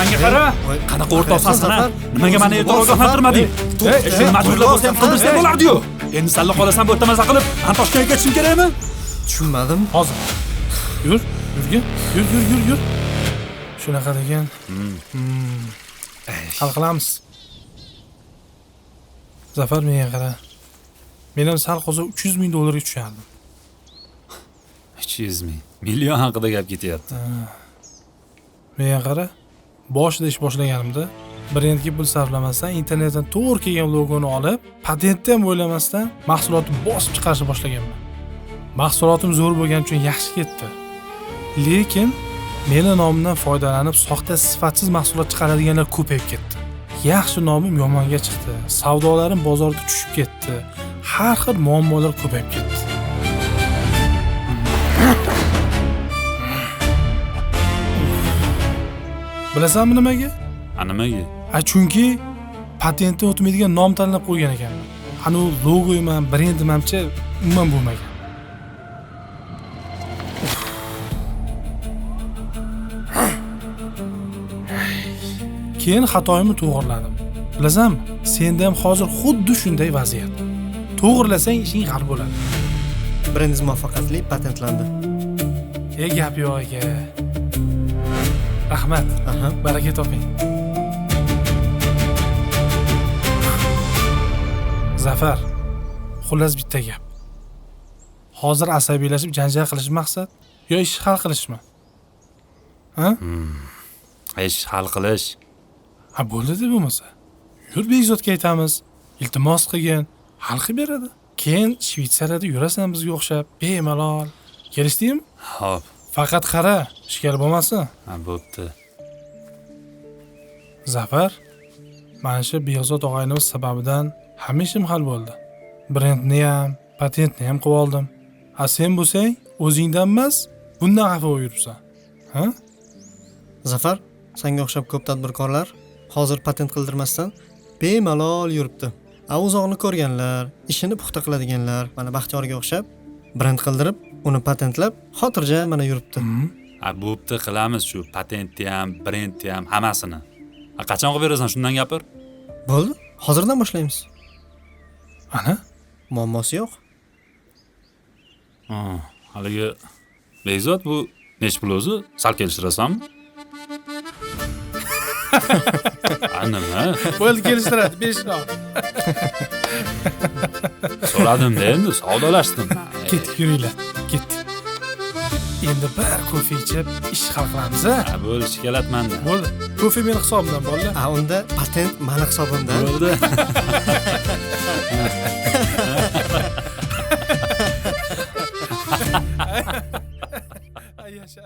Menga qara. Qanaqa o'rtoqsan sen? Nimaga meni erta ogohlantirmading? Sen majburlab bo'lsa ham qildirsa bo'lardi-yu. Endi salla qolasan bu yerda maza qilib, Antoshkentga ketishim kerakmi? Tushunmadim. Hozir. Yur. Shunaqa degan. Hal qilamiz. Zafar menga qara. Men ham sal qo'za 300 ming dollarga tushardim. 300 ming. Million haqida gap ketyapti. Menga qara. Boshida ish boshlaganimda brendga pul sarflamasdan internetdan to'g'ri kelgan logoni olib, patentni ham o'ylamasdan mahsulotni bosib chiqarishni boshlaganman. Mahsulotim zo'r bo'lgani uchun yaxshi ketdi. Lekin meni nomimdan foydalanib soxta sifatsiz mahsulot chiqaradiganlar ko'payib ketdi. Yaxshi nomim yomonga chiqdi. Savdolarim bozorga tushib ketdi. Har xil muammolar ko'payib ketdi. Bilasanmi nimaga? Nimaga? Chunki patentni o'tmaydigan nom tanlab qo'ygan ekanman. Ana u logoyim ham, brendim hamcha umuman bo'lmagan. Keyin xatoyimni to'g'riladim. Bilasanmi? Senda ham hozir xuddi shunday vaziyat. To'g'rilasang ishing hal bo'ladi. Brendingiz muvaffaqiyatli patentlandi. Gap yo'q aka. Rahmat. Baraka toping. Zafar. Xullas bitta gap. Hozir asabiylashib janjal qilish maqsad yo ish hal qilishmi? Ish hal qilish. Bo'ldi bo'lmasa. Yur Bekzodga aytamiz. Iltimos qilgin, hal qilib beradi. Keyin Shvetsariyada yurasan bizga o'xshab, bemalol. Kelishdingmi? Xo'p. Faqat qara, ishkal bo'lmasin. Bo'pti. Zafar, mana shu Bekzod og'aynimiz sababidan hamma ishim hal bo'ldi. Brendni ham, patentni ham qilib oldim. Sen bo'lsang, o'zingdan emas, bundan xafa bo'lib yuribsan. Zafar, senga o'xshab ko'p tadbirkorlar hozir patent qildirmasdan bemalol yuribdi. Uzoqni ko'rganlar, ishini puxta qiladiganlar, mana Baxtiyorga o'xshab brend qildirib, uni patentlab, xotirjam mana yuribdi. Bo'pti, qilamiz shu patentni ham, brendni ham, hammasini. Qachon qilib berasan, shundan gapir. Bo'ldi, hozirdan boshlaymiz. Ana, muammosi yo'q. Haligi Bekzod bu nech pul o'zi? Sal kelishirasanmi? Nima? bo'ldi kelishtiradi 5 soat. So'radim-da endi, savdolashdim. Ketdik yuringlar, ketdik. Endi bir kofe ichib ish hal qilamiz, bo'ldi, shikolatmanda. Bo'ldi. Kofe meni hisobimdan bolalar. Unda patent meni hisobimdan. Bo'ldi. Yasha.